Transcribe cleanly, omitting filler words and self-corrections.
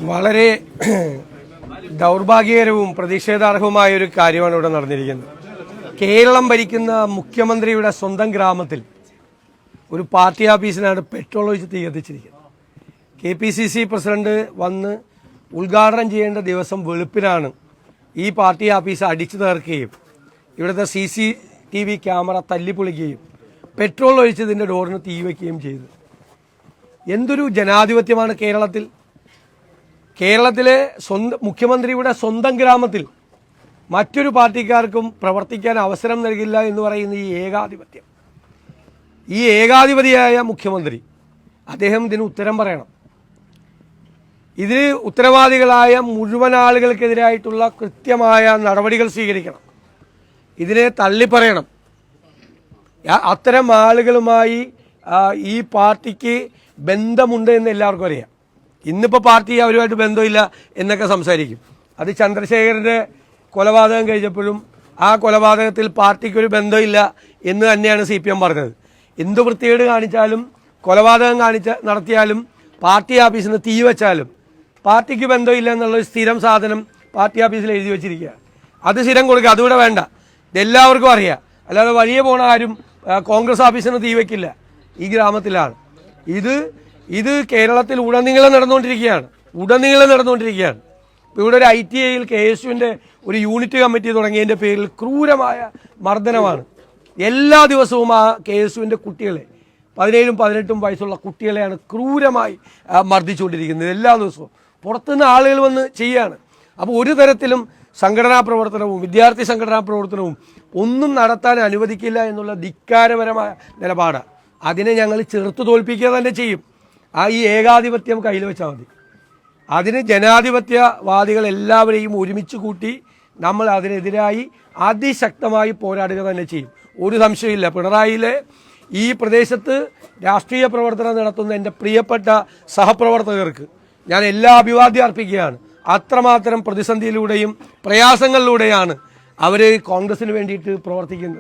വളരെ ദൗർഭാഗ്യകരവും പ്രതിഷേധാർഹവുമായ ഒരു കാര്യമാണ് ഇവിടെ നടന്നിരിക്കുന്നത്. കേരളം ഭരിക്കുന്ന മുഖ്യമന്ത്രിയുടെ സ്വന്തം ഗ്രാമത്തിൽ ഒരു പാർട്ടി ഓഫീസിനാണ് പെട്രോൾ ഒഴിച്ച് തീ കത്തിച്ചിരിക്കുന്നത്. KPCC പ്രസിഡന്റ് വന്ന് ഉദ്ഘാടനം ചെയ്യേണ്ട ദിവസം വെളുപ്പിനാണ് ഈ പാർട്ടി ഓഫീസ് അടിച്ചു തകർക്കുകയും ഇവിടുത്തെ CCTV ക്യാമറ തല്ലിപ്പൊളിക്കുകയും പെട്രോൾ ഒഴിച്ചതിൻ്റെ ഡോറിന് തീ വയ്ക്കുകയും ചെയ്തു. എന്തൊരു ജനാധിപത്യമാണ് കേരളത്തിൽ! കേരളത്തിലെ മുഖ്യമന്ത്രിയുടെ സ്വന്തം ഗ്രാമത്തിൽ മറ്റൊരു പാർട്ടിക്കാർക്കും പ്രവർത്തിക്കാൻ അവസരം നൽകില്ല എന്ന് പറയുന്ന ഈ ഏകാധിപതിയായ മുഖ്യമന്ത്രി, അദ്ദേഹം ഇതിന് ഉത്തരം പറയണം. ഇതിന് ഉത്തരവാദികളായ മുഴുവൻ ആളുകൾക്കെതിരായിട്ടുള്ള കൃത്യമായ നടപടികൾ സ്വീകരിക്കണം. ഇതിനെ തള്ളിപ്പറയണം. അത്തരം ആളുകളുമായി ഈ പാർട്ടിക്ക് ബന്ധമുണ്ട് എന്ന് എല്ലാവർക്കും അറിയാം. ഇന്നിപ്പോൾ പാർട്ടി അവരുമായിട്ട് ബന്ധമില്ല എന്നൊക്കെ സംസാരിക്കും. അത് ചന്ദ്രശേഖരൻ്റെ കൊലപാതകം കഴിഞ്ഞപ്പോഴും ആ കൊലപാതകത്തിൽ പാർട്ടിക്കൊരു ബന്ധമില്ല എന്ന് തന്നെയാണ് CPM പറഞ്ഞത്. എന്ത് വൃത്തികേട് കാണിച്ചാലും, കൊലപാതകം നടത്തിയാലും, പാർട്ടി ഓഫീസിന് തീ വെച്ചാലും പാർട്ടിക്ക് ബന്ധമില്ല എന്നുള്ളൊരു സ്ഥിരം സാധനം പാർട്ടി ഓഫീസിൽ എഴുതി വെച്ചിരിക്കുക. അത് സ്ഥിരം കൊടുക്കുക. അതുകൂടെ വേണ്ട. ഇതെല്ലാവർക്കും അറിയാം. അല്ലാതെ വഴിയെ പോണ ആരും കോൺഗ്രസ് ഓഫീസിന് തീ വയ്ക്കില്ല. ഈ ഗ്രാമത്തിലാണ് ഇത് കേരളത്തിൽ ഉടനീളം നടന്നുകൊണ്ടിരിക്കുകയാണ്. ഇവിടെ ഒരു ITIയിൽ KSUവിൻ്റെ ഒരു യൂണിറ്റ് കമ്മിറ്റി തുടങ്ങിയതിൻ്റെ പേരിൽ ക്രൂരമായ മർദ്ദനമാണ്. എല്ലാ ദിവസവും ആ KSUവിൻ്റെ കുട്ടികളെ, 17ഉം 18ഉം വയസ്സുള്ള കുട്ടികളെയാണ് ക്രൂരമായി മർദ്ദിച്ചുകൊണ്ടിരിക്കുന്നത്. എല്ലാ ദിവസവും പുറത്തുനിന്ന് ആളുകൾ വന്ന് ചെയ്യുകയാണ്. അപ്പോൾ ഒരു തരത്തിലും സംഘടനാ പ്രവർത്തനവും വിദ്യാർത്ഥി സംഘടനാ പ്രവർത്തനവും ഒന്നും നടത്താൻ അനുവദിക്കില്ല എന്നുള്ള ധിക്കാരപരമായ നിലപാടാണ്. അതിനെ ഞങ്ങൾ ചെറുത്തു തോൽപ്പിക്കുക തന്നെ ചെയ്യും. ഈ ഏകാധിപത്യം കയ്യിൽ വെച്ചാൽ മതി. അതിന് ജനാധിപത്യവാദികൾ എല്ലാവരെയും ഒരുമിച്ച് കൂട്ടി നമ്മൾ അതിനെതിരായി അതിശക്തമായി പോരാടുക തന്നെ ചെയ്യും. ഒരു സംശയമില്ല. പിണറായിയിലെ ഈ പ്രദേശത്ത് രാഷ്ട്രീയ പ്രവർത്തനം നടത്തുന്ന എൻ്റെ പ്രിയപ്പെട്ട സഹപ്രവർത്തകർക്ക് ഞാൻ എല്ലാ അഭിവാദ്യം അർപ്പിക്കുകയാണ്. അത്രമാത്രം പ്രതിസന്ധിയിലൂടെയും പ്രയാസങ്ങളിലൂടെയാണ് അവർ കോൺഗ്രസിന് വേണ്ടിയിട്ട് പ്രവർത്തിക്കുന്നത്.